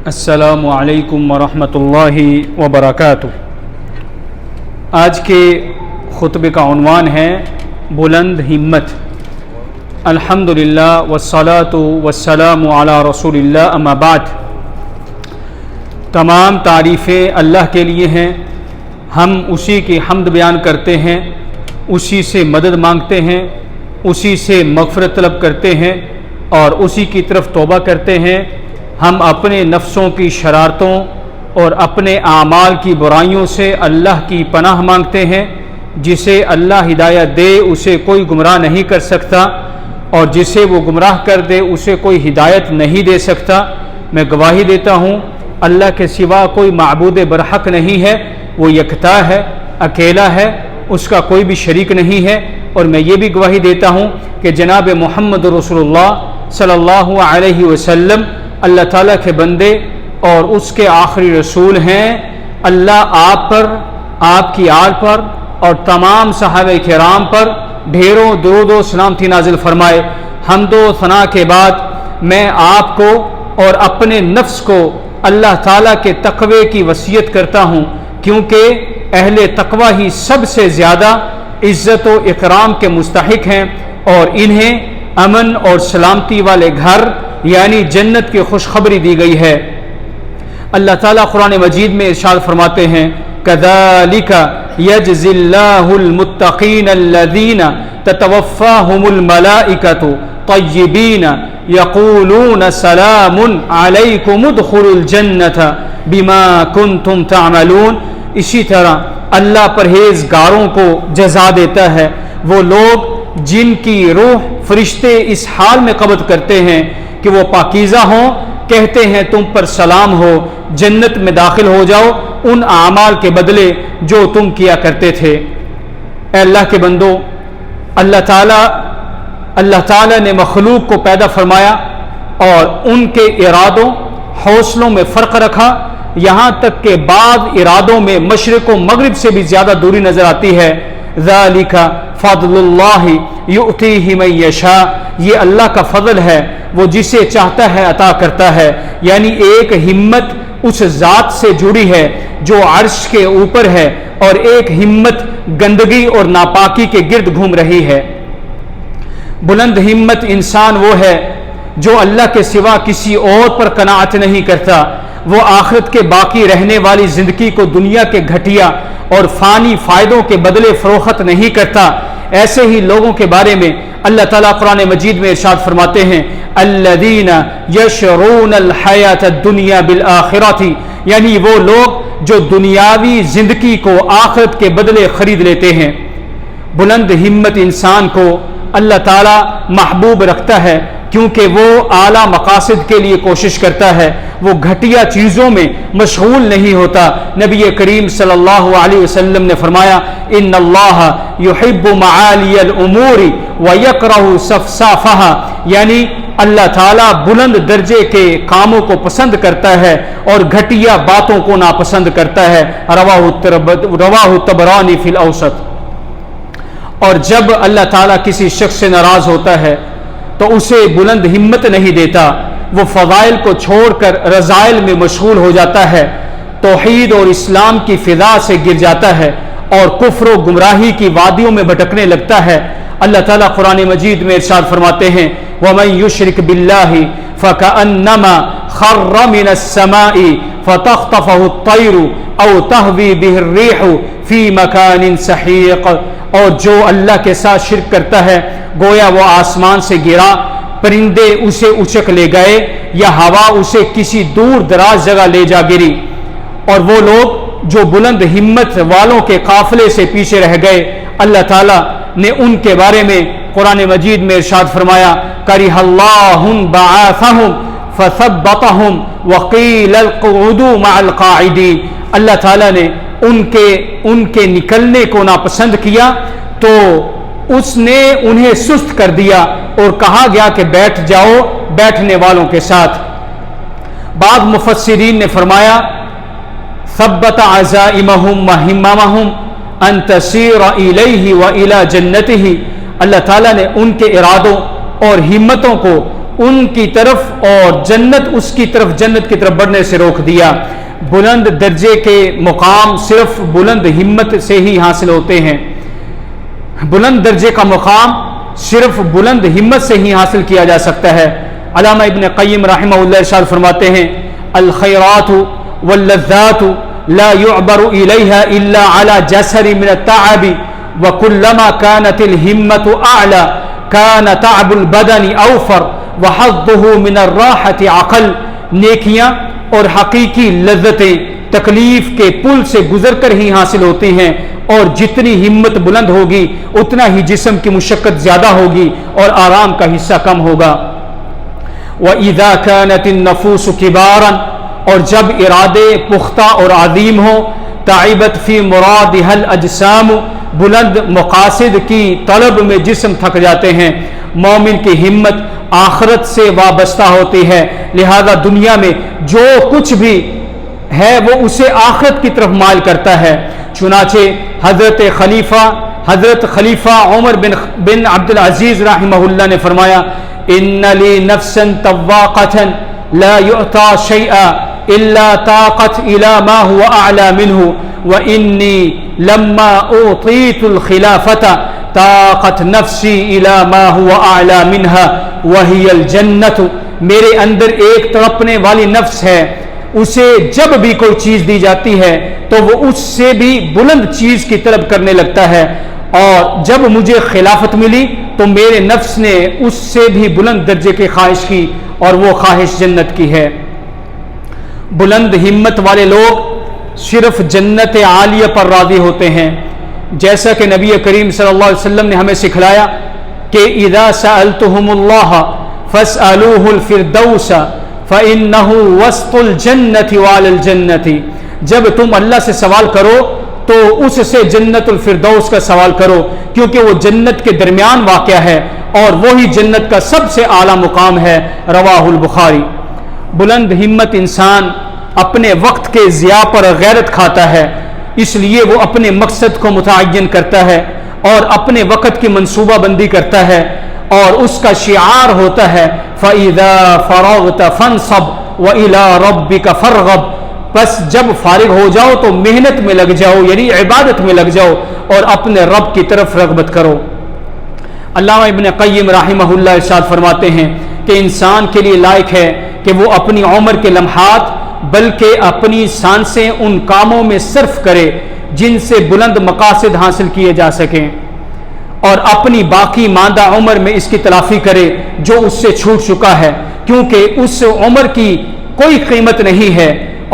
السلام علیکم ورحمۃ اللہ وبرکاتہ۔ آج کے خطبے کا عنوان ہے بلند ہمت۔ الحمدللہ والصلاۃ والسلام علی رسول اللہ، اما بعد۔ تمام تعریفیں اللہ کے لیے ہیں، ہم اسی کی حمد بیان کرتے ہیں، اسی سے مدد مانگتے ہیں، اسی سے مغفرت طلب کرتے ہیں اور اسی کی طرف توبہ کرتے ہیں۔ ہم اپنے نفسوں کی شرارتوں اور اپنے اعمال کی برائیوں سے اللہ کی پناہ مانگتے ہیں۔ جسے اللہ ہدایت دے اسے کوئی گمراہ نہیں کر سکتا، اور جسے وہ گمراہ کر دے اسے کوئی ہدایت نہیں دے سکتا۔ میں گواہی دیتا ہوں اللہ کے سوا کوئی معبود برحق نہیں ہے، وہ یکتا ہے، اکیلا ہے، اس کا کوئی بھی شریک نہیں ہے۔ اور میں یہ بھی گواہی دیتا ہوں کہ جناب محمد رسول اللہ صلی اللہ علیہ وسلم اللہ تعالیٰ کے بندے اور اس کے آخری رسول ہیں۔ اللہ آپ پر، آپ کی آل پر اور تمام صحابہ کرام پر ڈھیروں درود و سلامتی نازل فرمائے۔ حمد و ثنا کے بعد میں آپ کو اور اپنے نفس کو اللہ تعالیٰ کے تقوی کی وصیت کرتا ہوں، کیونکہ اہل تقوی ہی سب سے زیادہ عزت و اکرام کے مستحق ہیں، اور انہیں امن اور سلامتی والے گھر یعنی جنت کی خوشخبری دی گئی ہے۔ اللہ تعالیٰ قرآن مجید میں ارشاد فرماتے ہیں، كَذَلِكَ يَجْزِي اللَّهُ الْمُتَّقِينَ الَّذِينَ تَتَوَفَّاهُمُ الْمَلَائِكَةُ طَيِّبِينَ يَقُولُونَ سَلَامٌ عَلَيْكُمُ ادْخُلُوا الْجَنَّةَ بِمَا كُنْتُمْ تَعْمَلُونَ۔ اسی طرح اللہ پرہیزگاروں کو جزا دیتا ہے۔ وہ لوگ جن کی روح فرشتے اس حال میں قبض کرتے ہیں کہ وہ پاکیزہ ہوں، کہتے ہیں تم پر سلام ہو، جنت میں داخل ہو جاؤ ان اعمال کے بدلے جو تم کیا کرتے تھے۔ اے اللہ کے بندو، اللہ تعالیٰ نے مخلوق کو پیدا فرمایا اور ان کے ارادوں، حوصلوں میں فرق رکھا، یہاں تک کہ بعض ارادوں میں مشرق و مغرب سے بھی زیادہ دوری نظر آتی ہے۔ ذَلِكَ فضل اللہ یؤتیہ من یشاء، یہ اللہ کا فضل ہے، وہ جسے چاہتا ہے عطا کرتا ہے۔ یعنی ایک ہمت اس ذات سے جڑی ہے جو عرش کے اوپر ہے، اور ایک ہمت گندگی اور ناپاکی کے گرد گھوم رہی ہے۔ بلند ہمت انسان وہ ہے جو اللہ کے سوا کسی اور پر قناعت نہیں کرتا۔ وہ آخرت کے باقی رہنے والی زندگی کو دنیا کے گھٹیا اور فانی فائدوں کے بدلے فروخت نہیں کرتا۔ ایسے ہی لوگوں کے بارے میں اللہ تعالیٰ قرآن مجید میں ارشاد فرماتے ہیں، الذین یشرون الحیات الدنیا بالآخرۃ، یعنی وہ لوگ جو دنیاوی زندگی کو آخرت کے بدلے خرید لیتے ہیں۔ بلند ہمت انسان کو اللہ تعالیٰ محبوب رکھتا ہے کیونکہ وہ اعلیٰ مقاصد کے لیے کوشش کرتا ہے، وہ گھٹیا چیزوں میں مشغول نہیں ہوتا۔ نبی کریم صلی اللہ علیہ وسلم نے فرمایا، ان اللہ یحب معالی الامور ویکرہ سفسافہا، یعنی اللہ تعالیٰ بلند درجے کے کاموں کو پسند کرتا ہے اور گھٹیا باتوں کو ناپسند کرتا ہے۔ رواہ الطبرانی فی الاوسط۔ اور جب اللہ تعالیٰ کسی شخص سے ناراض ہوتا ہے تو اسے بلند ہمت نہیں دیتا، وہ فضائل کو چھوڑ کر رذائل میں مشغول ہو جاتا ہے، توحید اور اسلام کی فضا سے گر جاتا ہے اور کفر و گمراہی کی وادیوں میں بھٹکنے لگتا ہے۔ اللہ تعالیٰ قرآن مجید میں ارشاد فرماتے ہیں، وَمَن يُشْرِكْ بِاللَّهِ فَكَأَنَّمَا خَرَّ مِنَ السَّمَاءِ فَتَخْطَفَهُ الطَّيْرُ أَوْ تَهْوِي بِهِ الرِّيحُ فِي مَكَانٍ سَحِيقٍ، اور جو اللہ کے ساتھ شرک کرتا ہے گویا وہ آسمان سے گرا، پرندے اسے اچک لے گئے یا ہوا اسے کسی دور دراز جگہ لے جا گری۔ اور وہ لوگ جو بلند ہمت والوں کے قافلے سے پیچھے رہ گئے، اللہ تعالیٰ نے ان کے بارے میں قرآن مجید میں ارشاد فرمایا، کَرِہَ اللَّهُ بَعَاثَهُمْ فَثَبَّطَهُمْ وَقِيلَ اقْعُدُوا مَعَ الْقَاعِدِينَ، اللہ تعالیٰ نے ان کے نکلنے کو ناپسند کیا تو اس نے انہیں سست کر دیا اور کہا گیا کہ بیٹھ جاؤ بیٹھنے والوں کے ساتھ۔ بعض مفسرین نے فرمایا، ثبت عزائمہم وہممہم ان تسیر الیہ والی جنتہ، اللہ تعالیٰ نے ان کے ارادوں اور ہمتوں کو ان کی طرف اور جنت اس کی طرف جنت کی طرف بڑھنے سے روک دیا۔ بلند درجے کے مقام صرف بلند ہمت سے ہی حاصل ہوتے ہیں، بلند درجے کا مقام صرف بلند ہمت سے ہی حاصل کیا جا سکتا ہے۔ علامہ ابن قیم رحمہ اللہ ارشاد فرماتے ہیں الخیرات واللذات لا يعبر الیہا الا على جسر من التعب وكلما كانت الہمت اعلی كان تعب البدن اوفر وحظه من الراحة اقل۔ نیکیاں اور حقیقی لذتیں تکلیف کے پل سے گزر کر ہی حاصل ہوتی ہیں، اور جتنی ہمت بلند ہوگی اتنا ہی جسم کی مشقت زیادہ ہوگی اور آرام کا حصہ کم ہوگا۔ وَإِذَا كَانَتِ النَّفُوسُ كِبَارًا، اور جب ارادے پختہ اور عظیم ہوں، تعبت فی مرادها الاجسام، بلند مقاصد کی طلب میں جسم تھک جاتے ہیں۔ مومن کی ہمت آخرت سے وابستہ ہوتی ہے، لہذا دنیا میں جو کچھ بھی ہے وہ اسے آخرت کی طرف مائل کرتا ہے۔ چنانچہ حضرت خلیفہ عمر بن عبد العزیز رحمہ اللہ نے فرمایا ان لی نفسا طواقة لا يؤتى شيئا الا طاقت الى ما هو اعلى منه واني لما اعطيت الخلافة طاقت نفسی الى ما هو اعلی منها وهي الجنة، میرے اندر ایک تڑپنے والی نفس ہے، اسے جب بھی کوئی چیز دی جاتی ہے تو وہ اس سے بھی بلند چیز کی طلب کرنے لگتا ہے، اور جب مجھے خلافت ملی تو میرے نفس نے اس سے بھی بلند درجے کی خواہش کی، اور وہ خواہش جنت کی ہے۔ بلند ہمت والے لوگ صرف جنت عالیہ پر راضی ہوتے ہیں، جیسا کہ نبی کریم صلی اللہ علیہ وسلم نے ہمیں سکھلایا کہ اذا سألتهم اللہ فاسألوه الفردوس فإنه وسط الجنة وعلى الجنة، جب تم اللہ سے سوال کرو تو اس سے جنت الفردوس کا سوال کرو، کیونکہ وہ جنت کے درمیان واقع ہے اور وہی جنت کا سب سے اعلیٰ مقام ہے۔ رواہ البخاری۔ بلند ہمت انسان اپنے وقت کے ضیاع پر غیرت کھاتا ہے، اس لیے وہ اپنے مقصد کو متعین کرتا ہے اور اپنے وقت کی منصوبہ بندی کرتا ہے، اور اس کا شعار ہوتا ہے فَإِذَا فَرَغْتَ فَانْصَبْ وَإِلَىٰ رَبِّكَ فَارْغَب، بس جب فارغ ہو جاؤ تو محنت میں لگ جاؤ، یعنی عبادت میں لگ جاؤ اور اپنے رب کی طرف رغبت کرو۔ علامہ ابن قیم رحمہ اللہ ارشاد فرماتے ہیں کہ انسان کے لیے لائق ہے کہ وہ اپنی عمر کے لمحات بلکہ اپنی سانسیں ان کاموں میں صرف کرے جن سے بلند مقاصد حاصل کیے جا سکیں، اور اپنی باقی ماندہ عمر میں اس کی تلافی کرے جو اس سے چھوٹ چکا ہے، کیونکہ اس عمر کی کوئی قیمت نہیں ہے،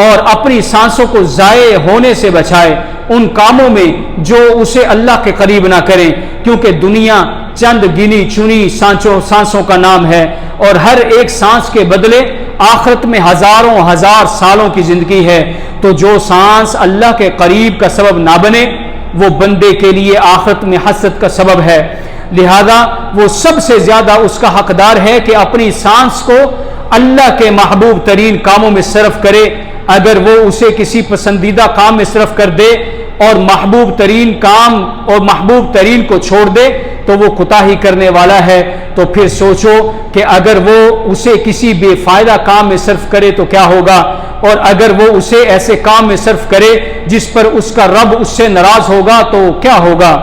اور اپنی سانسوں کو ضائع ہونے سے بچائے ان کاموں میں جو اسے اللہ کے قریب نہ کریں، کیونکہ دنیا چند گنی چنی سانسوں کا نام ہے، اور ہر ایک سانس کے بدلے آخرت میں ہزاروں ہزار سالوں کی زندگی ہے۔ تو جو سانس اللہ کے قریب کا سبب نہ بنے وہ بندے کے لیے آخرت میں حسرت کا سبب ہے، لہذا وہ سب سے زیادہ اس کا حقدار ہے کہ اپنی سانس کو اللہ کے محبوب ترین کاموں میں صرف کرے۔ اگر وہ اسے کسی پسندیدہ کام میں صرف کر دے اور محبوب ترین کام اور محبوب ترین کو چھوڑ دے تو وہ کوتاہی کرنے والا ہے۔ تو پھر سوچو کہ اگر وہ اسے کسی بے فائدہ کام میں صرف کرے تو کیا ہوگا، اور اگر وہ اسے ایسے کام میں صرف کرے جس پر اس کا رب اس سے ناراض ہوگا تو کیا ہوگا۔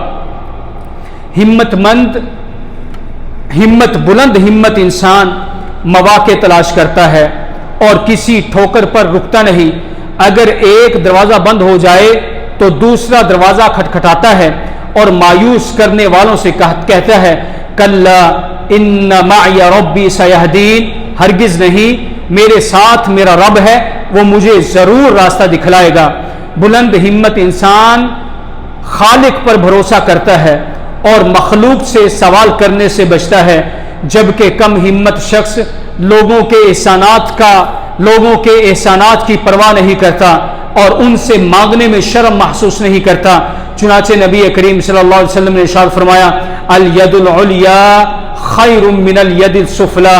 بلند ہمت انسان مواقع تلاش کرتا ہے اور کسی ٹھوکر پر رکتا نہیں۔ اگر ایک دروازہ بند ہو جائے تو دوسرا دروازہ کھٹکھٹاتا ہے اور مایوس کرنے والوں سے کہتا ہے کلا ان معی ربی سیہدین، ہرگز نہیں، میرے ساتھ میرا رب ہے، وہ مجھے ضرور راستہ دکھلائے گا۔ بلند ہمت انسان خالق پر بھروسہ کرتا ہے اور مخلوق سے سوال کرنے سے بچتا ہے، جبکہ کم ہمت شخص لوگوں کے احسانات کی پرواہ نہیں کرتا اور ان سے مانگنے میں شرم محسوس نہیں کرتا۔ چنانچہ نبی کریم صلی اللہ علیہ وسلم نے ارشاد فرمایا الید العلیا خیر من الید السفلی،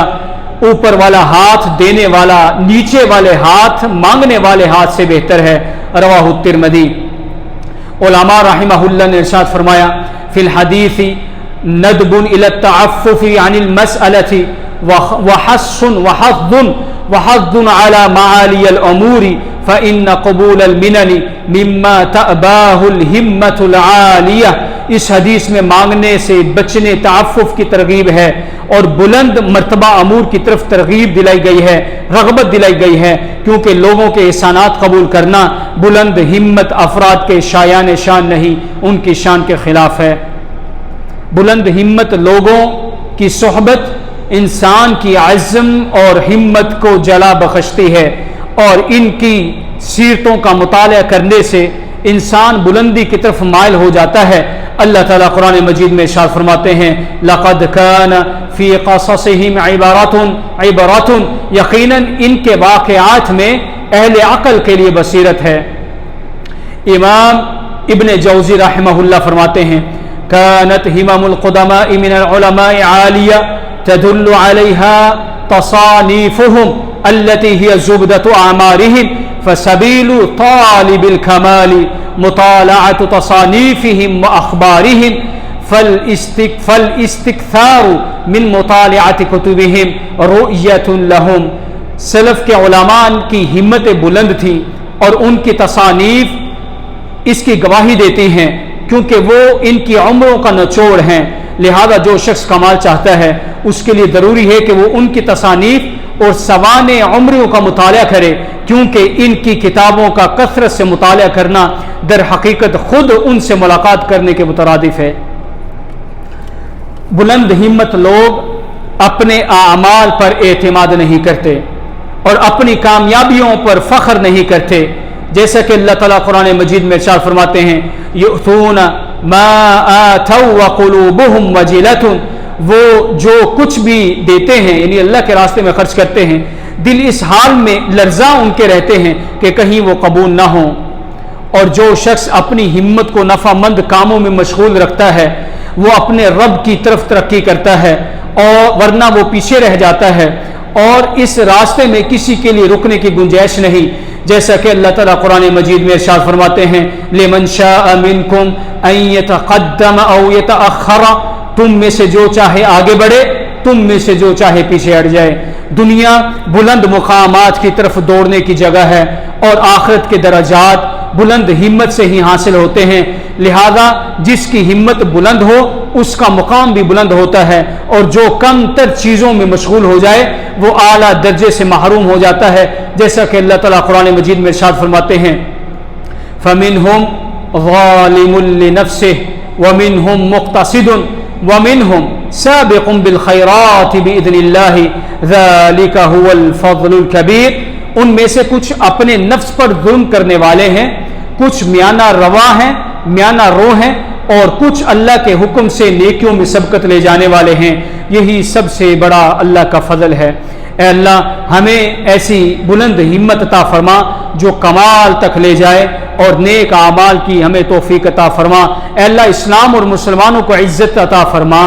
اوپر والا ہاتھ دینے والا نیچے والے ہاتھ مانگنے والے ہاتھ سے بہتر ہے۔ رواہ الترمذی۔ علماء رحمہ اللہ نے ارشاد فرمایا فی الحدیث ندب الی التعفف عن المسألة وحض على معالي الأمور فإن قبول المنن مما تأباه الهمة العالية. اس حدیث میں مانگنے سے بچنے تعفف کی ترغیب ہے اور بلند مرتبہ امور کی طرف ترغیب دلائی گئی ہے، رغبت دلائی گئی ہے، کیونکہ لوگوں کے احسانات قبول کرنا بلند ہمت افراد کے شایان شان نہیں، ان کی شان کے خلاف ہے. بلند ہمت لوگوں کی صحبت انسان کی عزم اور ہمت کو جلا بخشتی ہے، اور ان کی سیرتوں کا مطالعہ کرنے سے انسان بلندی کی طرف مائل ہو جاتا ہے. اللہ تعالیٰ قرآن مجید میں ارشاد فرماتے ہیں لَقَدْ كَانَ فِي قَصَصِهِمْ عِبْرَةٌ، یقیناً ان کے واقعات میں اہل عقل کے لیے بصیرت ہے. امام ابن جوزی رحمہ اللہ فرماتے ہیں كانت همم القدماء من العلماء عالية تدل عليها تصانيفهم التي هي زبدة أعمارهم فسبيل طالب الكمال مطالعة تصانيفهم وأخبارهم فالاستكثار من مطالعة كتبهم رؤية لهم. سلف کے علماء کی ہمت بلند تھی اور ان کی تصانیف اس کی گواہی دیتی ہیں، کیونکہ وہ ان کی عمروں کا نچوڑ ہیں. لہذا جو شخص کمال چاہتا ہے اس کے لیے ضروری ہے کہ وہ ان کی تصانیف اور سوانح عمروں کا مطالعہ کرے، کیونکہ ان کی کتابوں کا کثرت سے مطالعہ کرنا در حقیقت خود ان سے ملاقات کرنے کے مترادف ہے. بلند ہمت لوگ اپنے اعمال پر اعتماد نہیں کرتے اور اپنی کامیابیوں پر فخر نہیں کرتے، جیسا کہ اللہ تعالیٰ قرآن مجید میں ارشاد فرماتے ہیں یؤتون ما آتوا وقلوبهم وجلة، وہ جو کچھ بھی دیتے ہیں یعنی اللہ کے راستے میں خرچ کرتے ہیں دل اس حال میں لرزاں ان کے رہتے ہیں کہ کہیں وہ قبول نہ ہوں. اور جو شخص اپنی ہمت کو نفع مند کاموں میں مشغول رکھتا ہے وہ اپنے رب کی طرف ترقی کرتا ہے، اور ورنہ وہ پیچھے رہ جاتا ہے اور اس راستے میں کسی کے لیے رکنے کی گنجائش نہیں. جیسا کہ اللہ تعالیٰ قرآن مجید میں ارشاد فرماتے ہیں لمن شاء منکم ان یتقدم او یتأخر، تم میں سے جو چاہے آگے بڑھے، تم میں سے جو چاہے پیچھے ہٹ جائے. دنیا بلند مقامات کی طرف دوڑنے کی جگہ ہے اور آخرت کے درجات بلند ہمت سے ہی حاصل ہوتے ہیں. لہذا جس کی ہمت بلند ہو اس کا مقام بھی بلند ہوتا ہے، اور جو کم تر چیزوں میں مشغول ہو جائے وہ اعلیٰ درجے سے محروم ہو جاتا ہے. جیسا کہ اللہ تعالیٰ قرآن مجید میں ارشاد فرماتے ہیں فَمِنْهُمْ ظَالِمٌ لِنَفْسِهِ وَمِنْهُمْ مُقْتَصِدٌ وَمِنْهُمْ سَابِقٌ بِالْخَيْرَاتِ بِإِذْنِ اللَّهِ ذَلِكَ هُوَ الْفَضْلُ الْكَبِيرُ. ان میں سے کچھ اپنے نفس پر ظلم کرنے والے ہیں، کچھ میانہ روا ہیں، میانہ رو ہیں، اور کچھ اللہ کے حکم سے نیکیوں میں سبقت لے جانے والے ہیں. یہی سب سے بڑا اللہ کا فضل ہے. اے اللہ ہمیں ایسی بلند ہمت عطا فرما جو کمال تک لے جائے، اور نیک اعمال کی ہمیں توفیق عطا فرما. اے اللہ اسلام اور مسلمانوں کو عزت عطا فرما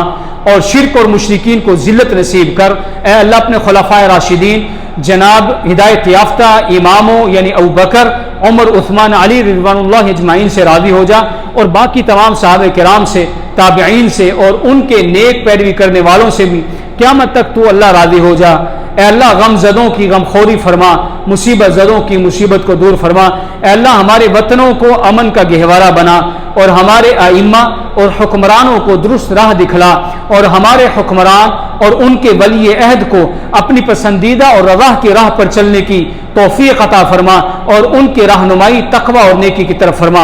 اور شرک اور مشرکین کو ذلت نصیب کر. اے اللہ اپنے خلفائے راشدین جناب ہدایت یافتہ اماموں یعنی ابوبکر، عمر، عثمان، علی رضوان اللہ اجمعین سے راضی ہو جا، اور باقی تمام صحابہ کرام سے، تابعین سے اور ان کے نیک پیروی کرنے والوں سے بھی قیامت تک تو اللہ راضی ہو جا. اے اللہ غم زدوں کی غم خوری فرما، مصیبت زدوں کی مصیبت کو دور فرما. اے اللہ ہمارے وطنوں کو امن کا گہوارہ بنا، اور ہمارے ائمہ اور حکمرانوں کو درست راہ دکھلا، اور ہمارے حکمران اور ان کے ولی عہد کو اپنی پسندیدہ اور رضا کی راہ پر چلنے کی توفیق عطا فرما، اور ان کی رہنمائی تقوی اور نیکی کی طرف فرما.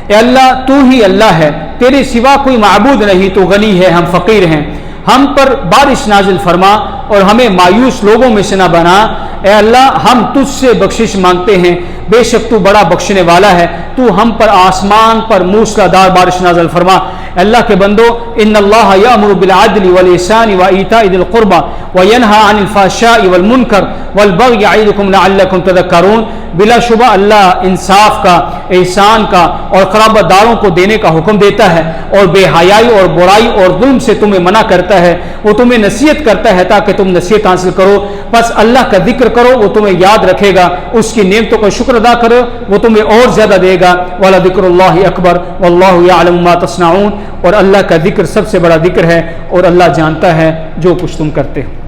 اے اللہ تو ہی اللہ ہے، تیرے سوا کوئی معبود نہیں، تو غنی ہے، ہم فقیر ہیں. ہم پر بارش نازل فرما اور ہمیں مایوس لوگوں میں سے نہ بنا. اے اللہ ہم تجھ سے بخشش مانگتے ہیں، بے شک تو بڑا بخشنے والا ہے. تو ہم پر آسمان پر موسلادھار بارش نازل فرما. اللہ کے بندو ان اللہ یامر بالعدل والاحسان وایتاء ذی القربى وینہی عن الفحشاء والمنکر والبغی یعظکم لعلکم تذکرون. بلا شبہ اللہ انصاف کا، احسان کا اور قرابت داروں کو دینے کا حکم دیتا ہے، اور بے حیائی اور برائی اور ظلم سے تمہیں منع کرتا ہے. وہ تمہیں نصیحت کرتا ہے تاکہ تم نصیحت حاصل کرو. بس اللہ کا ذکر کرو، وہ تمہیں یاد رکھے گا، اس کی نعمتوں کا شکر ادا کرو، وہ تمہیں اور زیادہ دے گا۔ وَلَذِكْرُ اللَّهِ أَكْبَرُ وَاللَّهُ يَعْلَمُ مَا تَصْنَعُونَ، اور اللہ کا ذکر سب سے بڑا ذکر ہے اور اللہ جانتا ہے جو کچھ تم کرتے ہو۔